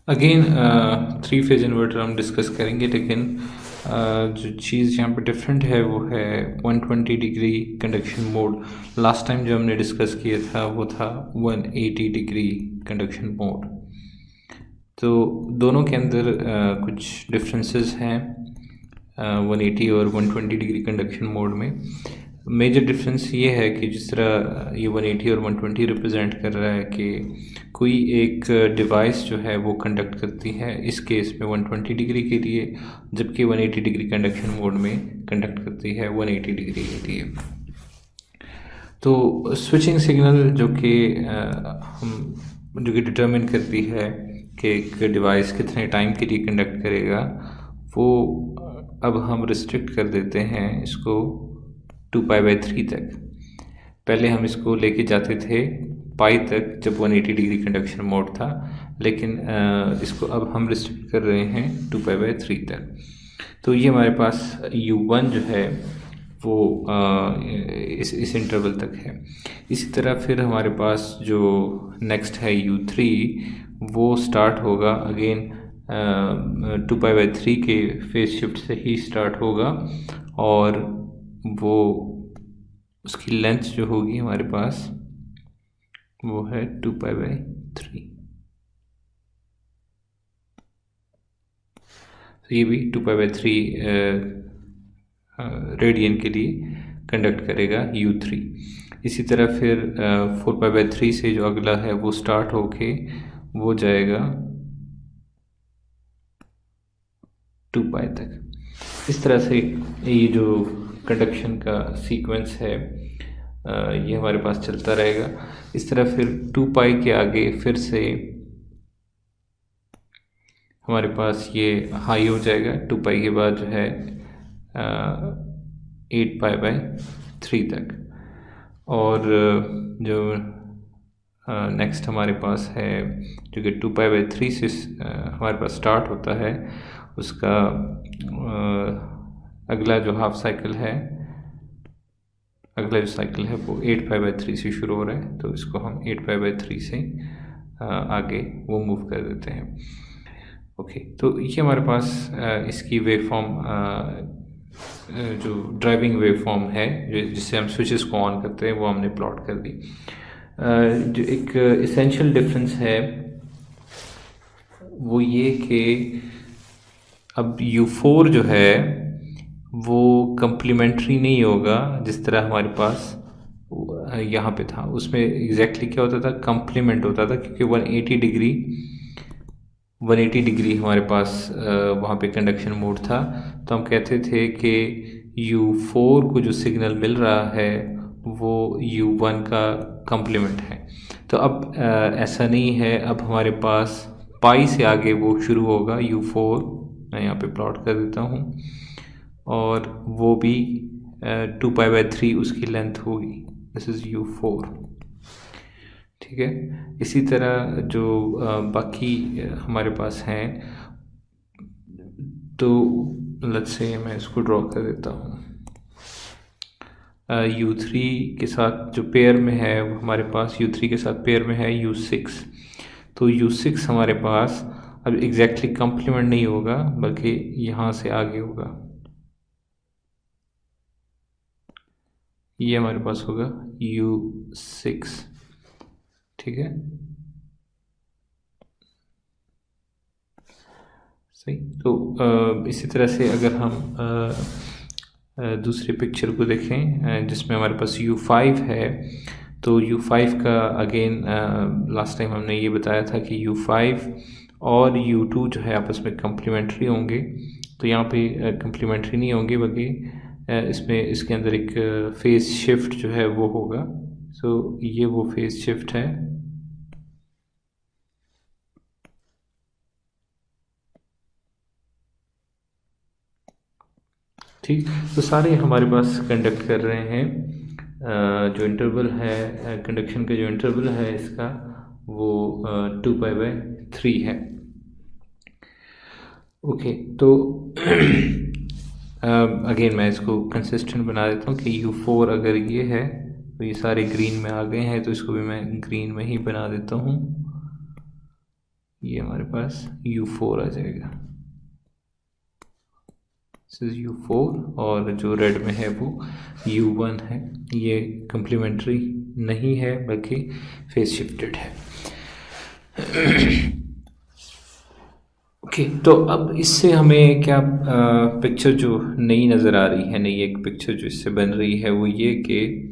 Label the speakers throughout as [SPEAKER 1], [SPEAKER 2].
[SPEAKER 1] Again three phase inverter हम discuss करेंगे, लेकिन जो चीज़ यहाँ पे डिफरेंट है वो है 120 degree conduction mode. Last time जो हमने डिस्कस किया था वो था 180 डिग्री कंडक्शन मोड। तो दोनों के अंदर कुछ डिफरेंसेस हैं 180 और 120 डिग्री कंडक्शन मोड में। मेजर डिफरेंस ये है कि जिस तरह ये 180 और 120 रिप्रेजेंट कर रहा है कि कोई एक डिवाइस जो है वो कंडक्ट करती है, इस केस में 120 डिग्री के लिए, जबकि 180 डिग्री कंडक्शन मोड में कंडक्ट करती है 180 डिग्री के लिए। तो स्विचिंग सिग्नल जो कि डिटरमिन करती है कि एक डिवाइस कितने टाइम के लिए कंडक्ट करेगा, वो अब हम रिस्ट्रिक्ट कर देते हैं इसको 2π/3 तक। पहले हम इसको लेके जाते थे पाई तक जब 180 डिग्री कंडक्शन मोड था, लेकिन इसको अब हम रिस्ट्रिक्ट कर रहे हैं 2π/3 तक। तो ये हमारे पास U1 जो है वो इस इंटरवल तक है। इसी तरह फिर हमारे पास जो नेक्स्ट है U3, वो स्टार्ट होगा अगेन 2π/3 के फेज शिफ्ट से ही स्टार्ट होगा, और वो उसकी लेंथ जो होगी हमारे पास वो है 2π/3। तो ये भी 2π/3 रेडियन के लिए कंडक्ट करेगा U3। इसी तरह फिर 4π/3 से जो अगला है वो स्टार्ट होके वो जाएगा 2π तक। इस तरह से ये जो कंडक्शन का सीक्वेंस है ये हमारे पास चलता रहेगा। इस तरह फिर 2π के आगे फिर से हमारे पास ये हाई हो जाएगा। 2π के बाद जो है 8π/3 तक, और जो नेक्स्ट हमारे पास है जो कि 2π/3 से हमारे पास स्टार्ट होता है, उसका अगला जो हाफ साइकिल है, अगला जो साइकिल है वो 8π/3 से शुरू हो रहा है, तो इसको हम 8π/3 से आगे वो मूव कर देते हैं। ओके, तो ये हमारे पास इसकी वेव फॉर्म जो ड्राइविंग वेव फॉर्म है जिससे हम स्विचेस को ऑन करते हैं वो हमने प्लॉट कर दी। जो एक इसेंशियल डिफरेंस है वो ये कि अब U4 जो है वो कम्प्लीमेंट्री नहीं होगा जिस तरह हमारे पास यहाँ पे था। उसमें एग्जैक्टली क्या होता था, कम्प्लीमेंट होता था, क्योंकि 180 डिग्री हमारे पास वहाँ पे कंडक्शन मोड था। तो हम कहते थे कि U4 को जो सिग्नल मिल रहा है वो U1 का कम्प्लीमेंट है। तो अब ऐसा नहीं है, अब हमारे पास पाई से आगे वो शुरू होगा U4, मैं यहाँ पे प्लॉट कर देता हूँ, और वो भी 2π/3 उसकी लेंथ होगी। दिस इज़ U4, ठीक है। इसी तरह जो बाकी हमारे पास हैं, तो लेट्स से मैं इसको ड्रॉ कर देता हूँ। U3 के साथ जो पेयर में है वो हमारे पास U3 के साथ पेयर में है U6। तो U6 हमारे पास अब एग्जैक्टली कम्प्लीमेंट नहीं होगा, बल्कि यहाँ से आगे होगा। ये हमारे पास होगा U6, ठीक है, सही। तो इसी तरह से अगर हम दूसरी पिक्चर को देखें जिसमें हमारे पास U5 है, तो U5 का अगेन लास्ट टाइम हमने ये बताया था कि U5 और U2 जो है आपस में कम्प्लीमेंट्री होंगे। तो यहाँ पे कम्प्लीमेंट्री नहीं होंगे, बल्कि इसमें इसके अंदर एक फेज शिफ्ट जो है वो होगा। सो ये वो फेज शिफ्ट है, ठीक। तो सारे हमारे पास कंडक्ट कर रहे हैं। जो इंटरवल है कंडक्शन का, जो इंटरवल है इसका वो 2π/3 है। ओके, तो अगेन मैं इसको कंसिस्टेंट बना देता हूँ कि U4 अगर ये है तो ये सारे ग्रीन में आ गए हैं, तो इसको भी मैं ग्रीन में ही बना देता हूँ। ये हमारे पास U4 आ जाएगा, U4, और जो रेड में है वो U1 है। ये कम्प्लीमेंट्री नहीं है बल्कि फेज शिफ्टेड है। ओके, तो अब इससे हमें क्या पिक्चर जो नई नज़र आ रही है, नई एक पिक्चर जो इससे बन रही है वो ये कि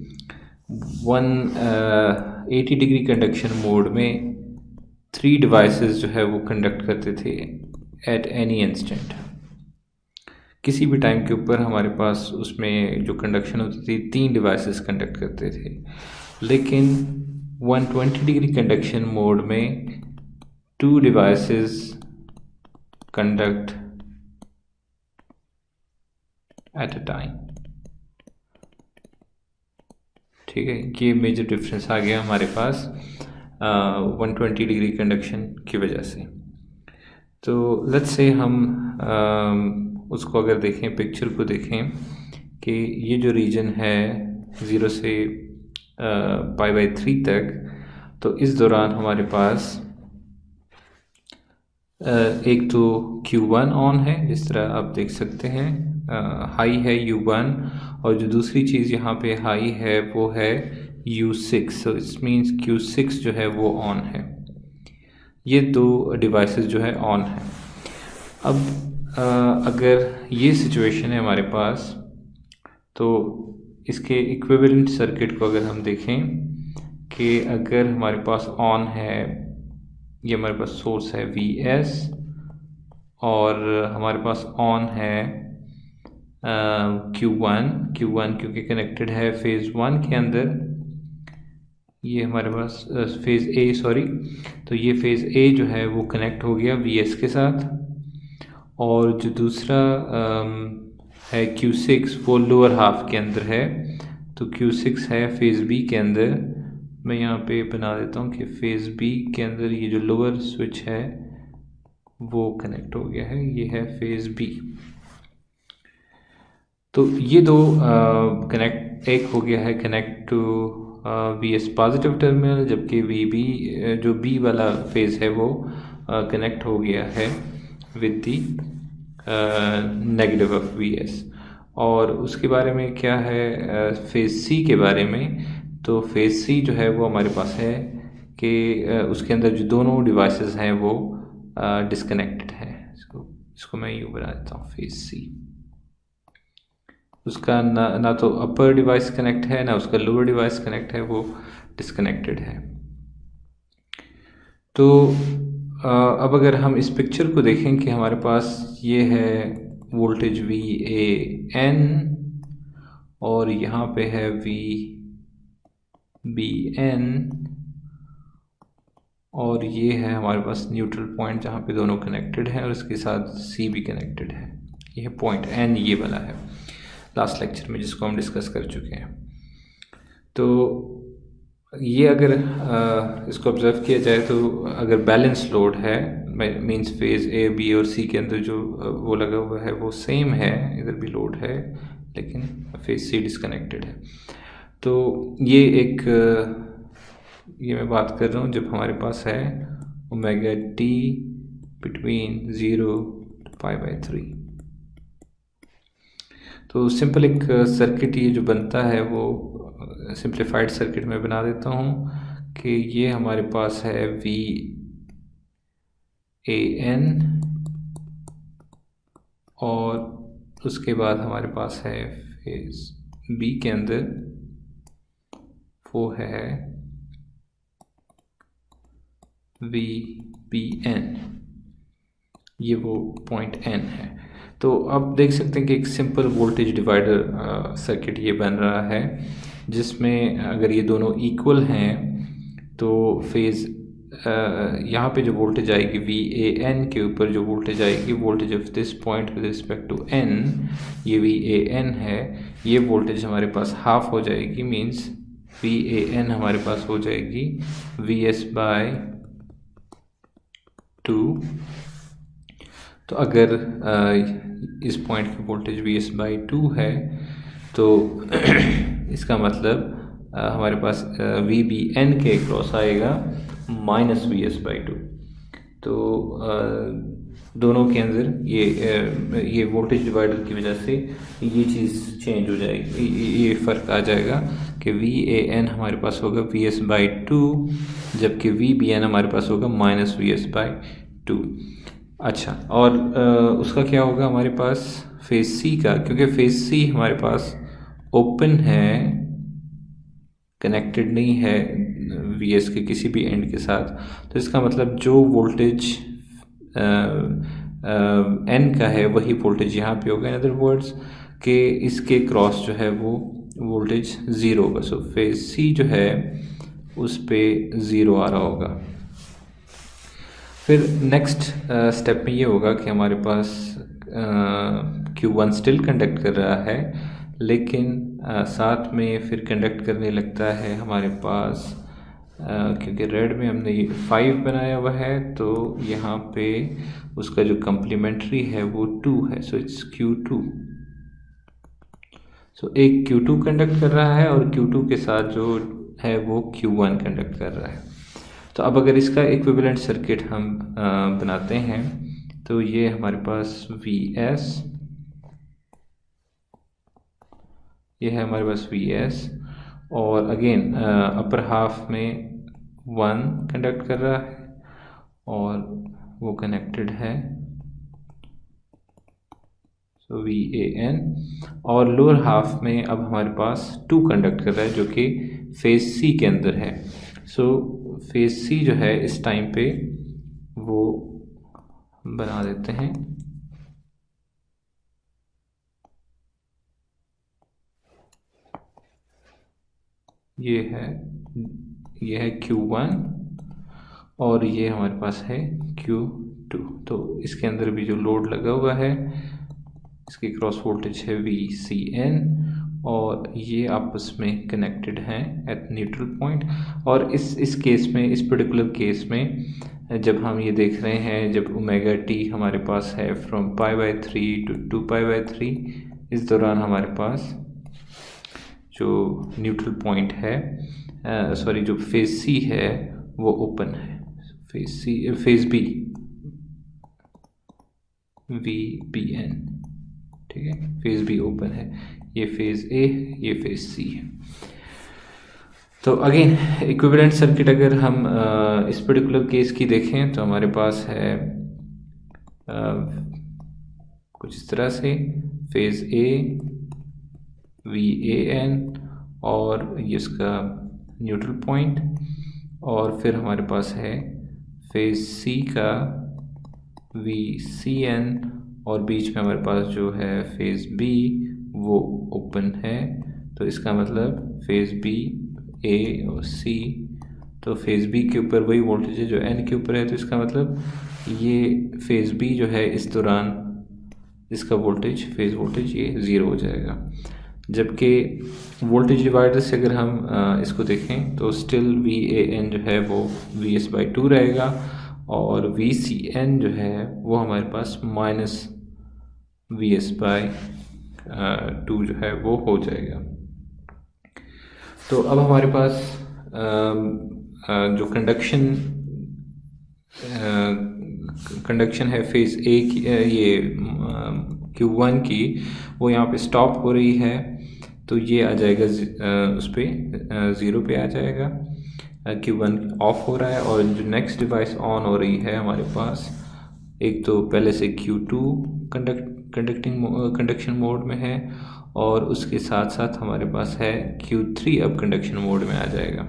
[SPEAKER 1] 180 डिग्री कंडक्शन मोड में 3 डिवाइसेस जो है वो कंडक्ट करते थे एट एनी इंस्टेंट। किसी भी टाइम के ऊपर हमारे पास उसमें जो कंडक्शन होती थी 3 डिवाइसेस कंडक्ट करते थे। लेकिन 120 डिग्री कंडक्शन मोड में 2 devices conduct at a time. ठीक है, ये मेजर डिफरेंस आ गया हमारे पास 120 डिग्री कंडक्शन की वजह से। तो लेट्स से हम उसको अगर देखें, पिक्चर को देखें कि ये जो रीजन है 0 से π/3 तक, तो इस दौरान हमारे पास एक तो Q1 ऑन है, जिस तरह आप देख सकते हैं, हाई है U1, और जो दूसरी चीज़ यहाँ पे हाई है वो है U6। So it's means Q6 जो है वो ऑन है। ये 2 डिवाइसेस जो है ऑन है। अब अगर ये सिचुएशन है हमारे पास, तो इसके इक्विवेलेंट सर्किट को अगर हम देखें कि अगर हमारे पास ऑन है, ये हमारे पास सोर्स है Vs, और हमारे पास ऑन है Q1 क्योंकि कनेक्टेड है फेज़ 1 के अंदर, ये हमारे पास फेज़ A, सॉरी, तो ये फेज़ A जो है वो कनेक्ट हो गया Vs के साथ, और जो दूसरा है Q6 वो लोअर हाफ के अंदर है, तो Q6 है फेज़ B के अंदर। मैं यहाँ पे बना देता हूँ कि फेज़ B के अंदर ये जो लोअर स्विच है वो कनेक्ट हो गया है, ये है फेज़ B। तो ये 2 कनेक्ट, एक हो गया है connect to Vs positive terminal, जबकि VB जो B वाला फेज़ है वो कनेक्ट हो गया है with the negative of Vs। और उसके बारे में क्या है फेज़ C के बारे में, तो फेज़ C जो है वो हमारे पास है कि उसके अंदर जो दोनों डिवाइसेस हैं वो डिस्कनेक्टेड है। इसको मैं यूँ बना देता हूँ, फेज़ C उसका ना तो अपर डिवाइस कनेक्ट है, ना उसका लोअर डिवाइस कनेक्ट है, वो डिस्कनेक्टेड है। तो अब अगर हम इस पिक्चर को देखें कि हमारे पास ये है वोल्टेज VAN, और यहाँ पे है VBN, और ये है हमारे पास न्यूट्रल पॉइंट जहाँ पे दोनों कनेक्टेड हैं, और इसके साथ C भी कनेक्टेड है। ये पॉइंट N ये वाला है लास्ट लेक्चर में, जिसको हम डिस्कस कर चुके हैं। तो ये अगर इसको ऑब्ज़र्व किया जाए तो अगर बैलेंस लोड है, मींस फेज़ A, B और C के अंदर जो वो लगा हुआ है वो सेम है, इधर भी लोड है, लेकिन फेज़ C डिस्कनेक्टेड है। तो ये एक ये मैं बात कर रहा हूँ जब हमारे पास है ओमेगा T बिटवीन 0 to π/3। तो सिंपल एक सर्किट ये जो बनता है वो सिंप्लीफाइड सर्किट में बना देता हूँ कि ये हमारे पास है VAN, और उसके बाद हमारे पास है फेज़ B के अंदर वो है VBN, ये वो पॉइंट N है। तो आप देख सकते हैं कि एक सिंपल वोल्टेज डिवाइडर सर्किट ये बन रहा है, जिसमें अगर ये दोनों इक्वल हैं तो फेज़ यहाँ पे जो वोल्टेज आएगी VAN के ऊपर जो वोल्टेज आएगी, voltage of this point with respect to N, ये VAN है, ये वोल्टेज हमारे पास हाफ हो जाएगी, मींस VAN हमारे पास हो जाएगी Vs/2। तो अगर इस पॉइंट की वोल्टेज Vs/2 है तो इसका मतलब हमारे पास VBN के क्रॉस आएगा -Vs/2। तो दोनों के अंदर ये वोल्टेज डिवाइडर की वजह से ये चीज़ चेंज हो जाएगी, ये फ़र्क आ जाएगा कि VAN हमारे पास होगा VS/2, जबकि VBN हमारे पास होगा -VS/2। अच्छा, और उसका क्या होगा हमारे पास फेज C का, क्योंकि फेज C हमारे पास ओपन है, कनेक्टेड नहीं है VS के किसी भी एंड के साथ, तो इसका मतलब जो वोल्टेज N का है वही वोल्टेज यहाँ पे होगा। इन अदर वर्ड्स कि इसके क्रॉस जो है वो वोल्टेज ज़ीरो होगा। सो फेज C जो है उस पे ज़ीरो आ रहा होगा। फिर नेक्स्ट स्टेप में ये होगा कि हमारे पास Q1 स्टिल कंडक्ट कर रहा है, लेकिन साथ में फिर कंडक्ट करने लगता है हमारे पास, क्योंकि रेड में हमने ये 5 बनाया हुआ है, तो यहाँ पे उसका जो कम्प्लीमेंट्री है वो 2 है। So it's Q2। सो एक Q2 कंडक्ट कर रहा है और Q2 के साथ जो है वो Q1 कंडक्ट कर रहा है। तो अब अगर इसका इक्विवेलेंट सर्किट हम बनाते हैं तो ये हमारे पास VS, ये है हमारे पास VS, और अगेन अपर हाफ में 1 कंडक्ट कर रहा है और वो कनेक्टेड है, सो VAN, और लोअर हाफ में अब हमारे पास 2 कंडक्ट कर रहा है जो कि फेज C के अंदर है। सो फेज C जो है इस टाइम पे वो बना देते हैं, ये है Q1 और ये हमारे पास है Q2। तो इसके अंदर भी जो लोड लगा हुआ है इसकी क्रॉस वोल्टेज है VCN, और ये आपस में कनेक्टेड हैं एट न्यूट्रल पॉइंट। और इस केस में, इस पर्टिकुलर केस में जब हम ये देख रहे हैं, जब ओमेगा T हमारे पास है फ्रॉम π/3 to 2π/3, इस दौरान हमारे पास जो न्यूट्रल पॉइंट है, सॉरी जो फेज C है वो ओपन है। फेज B VBN, ठीक है, फेज B ओपन है, ये फेज A, ये फेज C है। तो अगेन इक्विवेलेंट सर्किट अगर हम इस पर्टिकुलर केस की देखें तो हमारे पास है कुछ इस तरह से फेज A VAN और ये इसका न्यूट्रल पॉइंट, और फिर हमारे पास है फेज C का VCN, और बीच में हमारे पास जो है फेज B वो ओपन है। तो इसका मतलब फेज B A और C, तो फेज B के ऊपर वही वोल्टेज है जो N के ऊपर है, तो इसका मतलब ये फेज B जो है इस दौरान इसका वोल्टेज, फेज वोल्टेज ये ज़ीरो हो जाएगा। जबकि वोल्टेज डिवाइडर से अगर हम इसको देखें तो स्टिल VAN जो है वो VS/2 रहेगा, और VCN जो है वो हमारे पास -VS/2 जो है वो हो जाएगा। तो अब हमारे पास जो कंडक्शन है फेज A की, ये Q1 की, वो यहाँ पे स्टॉप हो रही है, तो ये आ जाएगा उस पर ज़ीरो पे आ जाएगा। Q1 ऑफ हो रहा है और जो नेक्स्ट डिवाइस ऑन हो रही है हमारे पास, एक तो पहले से Q2 कंडक्शन मोड में है, और उसके साथ साथ हमारे पास है Q3 अब कंडक्शन मोड में आ जाएगा।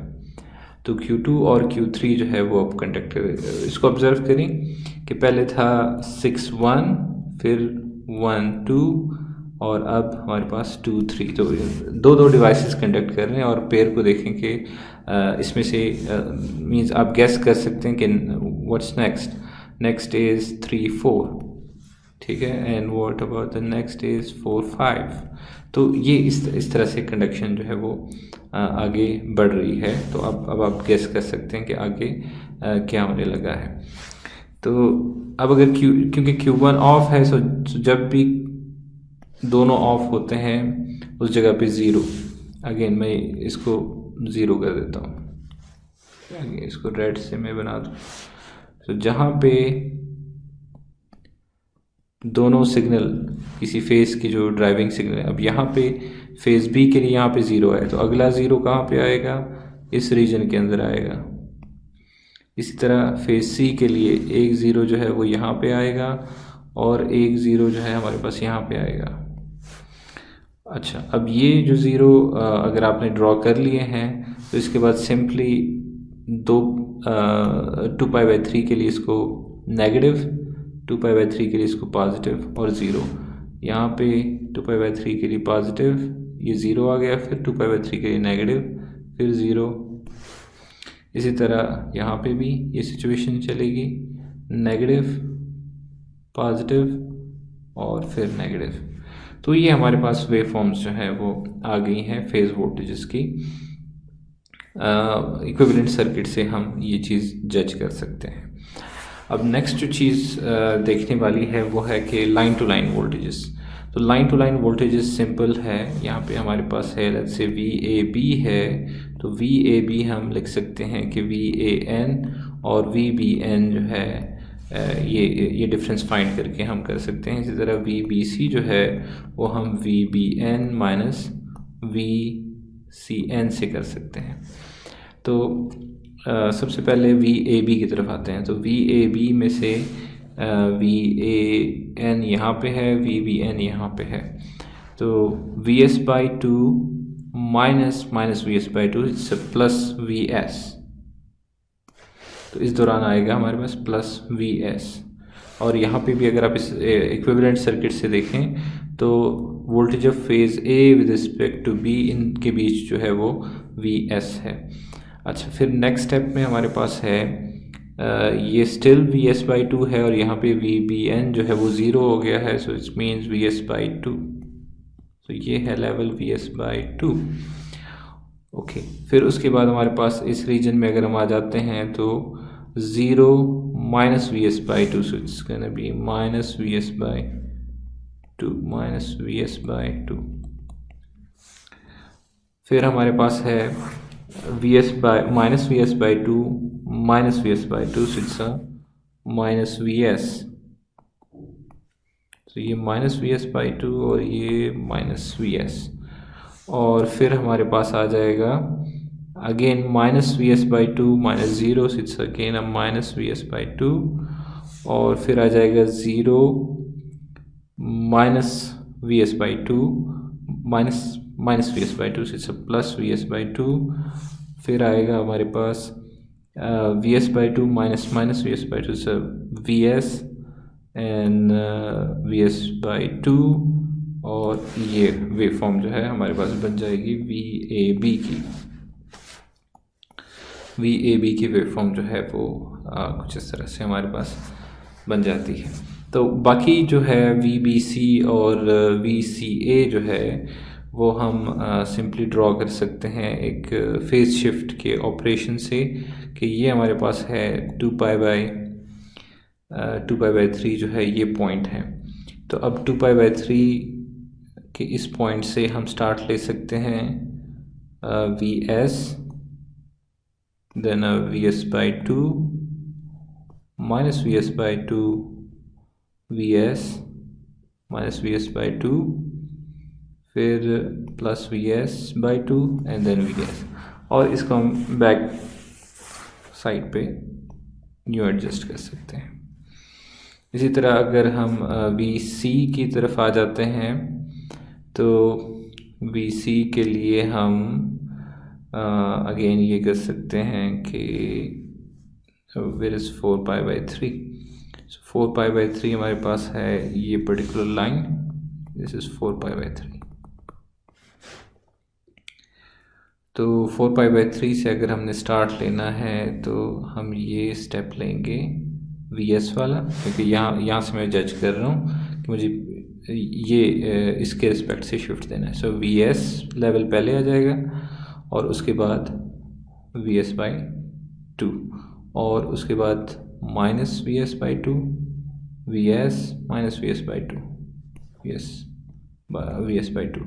[SPEAKER 1] तो Q2 और Q3 जो है वो अब कंडक्ट करेगा। इसको ऑब्जर्व करें कि पहले था 6-1, फिर 1-2, और अब हमारे पास 2-3, तो दो डिवाइसेस कंडक्ट कर रहे हैं। और पेयर को देखें कि इसमें से मींस आप गेस कर सकते हैं कि व्हाट्स नेक्स्ट इज़ 3-4, ठीक है, and what about the next is 4-5। तो ये इस तरह से कंडक्शन जो है वो आगे बढ़ रही है। तो अब आप गेस कर सकते हैं कि आगे क्या होने लगा है। तो अब अगर क्योंकि Q1 ऑफ है, सो जब भी दोनों ऑफ होते हैं उस जगह पे ज़ीरो, अगेन मैं इसको ज़ीरो कर देता हूँ, इसको रेड से मैं बना दूँ, तो जहाँ पे दोनों सिग्नल किसी फेज की जो ड्राइविंग सिग्नल है, अब यहाँ पे फेज बी के लिए यहाँ पे ज़ीरो है, तो अगला ज़ीरो कहाँ पे आएगा, इस रीजन के अंदर आएगा। इसी तरह फेज सी के लिए एक ज़ीरो जो है वो यहाँ पे आएगा और एक ज़ीरो जो है हमारे पास यहाँ पे आएगा। अच्छा, अब ये जो ज़ीरो अगर आपने ड्रॉ कर लिए हैं तो इसके बाद सिंपली दो 2π/3 के लिए इसको नेगेटिव, 2π/3 के लिए इसको पॉजिटिव और ज़ीरो। यहाँ पे 2π/3 के लिए पॉजिटिव, ये ज़ीरो आ गया, फिर 2π/3 के लिए नेगेटिव, फिर ज़ीरो। इसी तरह यहाँ पे भी ये सिचुएशन चलेगी, नेगेटिव, पॉजिटिव और फिर नेगेटिव। तो ये हमारे पास वेव फॉर्म्स जो है वो आ गई हैं फेज वोल्टेजेस की। इक्विवेलेंट सर्किट से हम ये चीज़ जज कर सकते हैं। अब नेक्स्ट जो चीज़ देखने वाली है वो है कि लाइन टू लाइन वोल्टेजेस। तो line to line voltages simple है, यहाँ पे हमारे पास है लेट्स से VAB है, तो VAB हम लिख सकते हैं कि VAN और VBN जो है ये डिफरेंस फाइंड करके हम कर सकते हैं। इसी तरह VBC जो है वो हम VBN माइनस VCN से कर सकते हैं। तो सबसे पहले VAB की तरफ आते हैं। तो VAB में से VAN यहाँ पे है, VBN यहाँ पे है, तो VS/2 minus VS/2 it's plus VS, तो इस दौरान आएगा हमारे पास प्लस VS। और यहाँ पे भी अगर आप इस इक्विवेलेंट सर्किट से देखें तो voltage of phase A with respect to B, इनके बीच जो है वो VS है। अच्छा, फिर नेक्स्ट स्टेप में हमारे पास है ये स्टिल VS/2 है और यहाँ पे VBN जो है वो ज़ीरो हो गया है, सो इट्स मीन्स VS/2, तो ये है लेवल VS/2। ओके, फिर उसके बाद हमारे पास इस रीजन में अगर हम आ जाते हैं तो zero minus VS/2, so it's gonna be minus VS/2। फिर हमारे पास है minus VS/2 minus VS/2, so it's minus VS, तो ये माइनस VS/2 और ये माइनस VS। और फिर हमारे पास आ जाएगा again minus VS/2 minus zero, so it's again a minus VS/2, और फिर आ जाएगा zero minus VS/2 minus VS/2, so it's a plus VS/2। फिर आएगा हमारे पास VS/2 minus VS/2, so VS and VS/2, और ये वेव फॉर्म जो है हमारे पास बन जाएगी VAB की वेव फॉर्म जो है वो कुछ इस तरह से हमारे पास बन जाती है। तो बाकी जो है VBC और VCA जो है वो हम सिंपली ड्रॉ कर सकते हैं एक फेज शिफ्ट के ऑपरेशन से, कि ये हमारे पास है 2π/3 जो है ये पॉइंट है। तो अब 2π/3 के इस पॉइंट से हम स्टार्ट ले सकते हैं VS, then VS/2 minus VS/2 VS minus VS/2, फिर plus VS/2 and then VS, और इसको हम बैक साइड पे न्यू एडजस्ट कर सकते हैं। इसी तरह अगर हम VC की तरफ आ जाते हैं तो VC के लिए हम अगेन ये कर सकते हैं कि वेयर इज़ 4π/3, 4π/3 हमारे पास है ये पर्टिकुलर लाइन, दिस इज़ 4π/3। तो 4π/3 से अगर हमने स्टार्ट लेना है तो हम ये स्टेप लेंगे VS वाला, क्योंकि यहाँ से मैं जज कर रहा हूँ कि मुझे ये इसके रिस्पेक्ट से शिफ्ट देना है। सो VS लेवल पहले आ जाएगा और उसके बाद VS/2, और उसके बाद minus VS/2 VS minus VS/2 VS/2।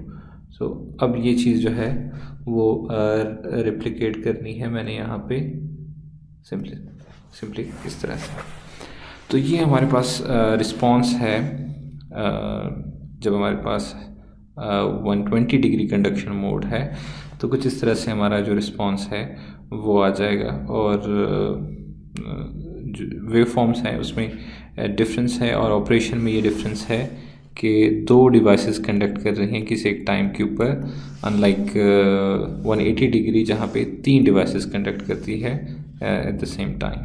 [SPEAKER 1] सो अब ये चीज़ जो है वो रिप्लिकेट करनी है मैंने यहाँ पे सिंपली। सिंपली इस तरह से। तो ये हमारे पास रिस्पॉन्स है जब हमारे पास 120 डिग्री कंडक्शन मोड है, तो कुछ इस तरह से हमारा जो रिस्पॉन्स है वो आ जाएगा। और जो वेव फॉर्म्स हैं उसमें डिफरेंस है, और ऑपरेशन में ये डिफरेंस है कि दो डिवाइसेस कंडक्ट कर रही हैं किसी एक टाइम के ऊपर, अनलाइक 180 डिग्री जहाँ पे 3 डिवाइसेस कंडक्ट करती है एट द सेम टाइम।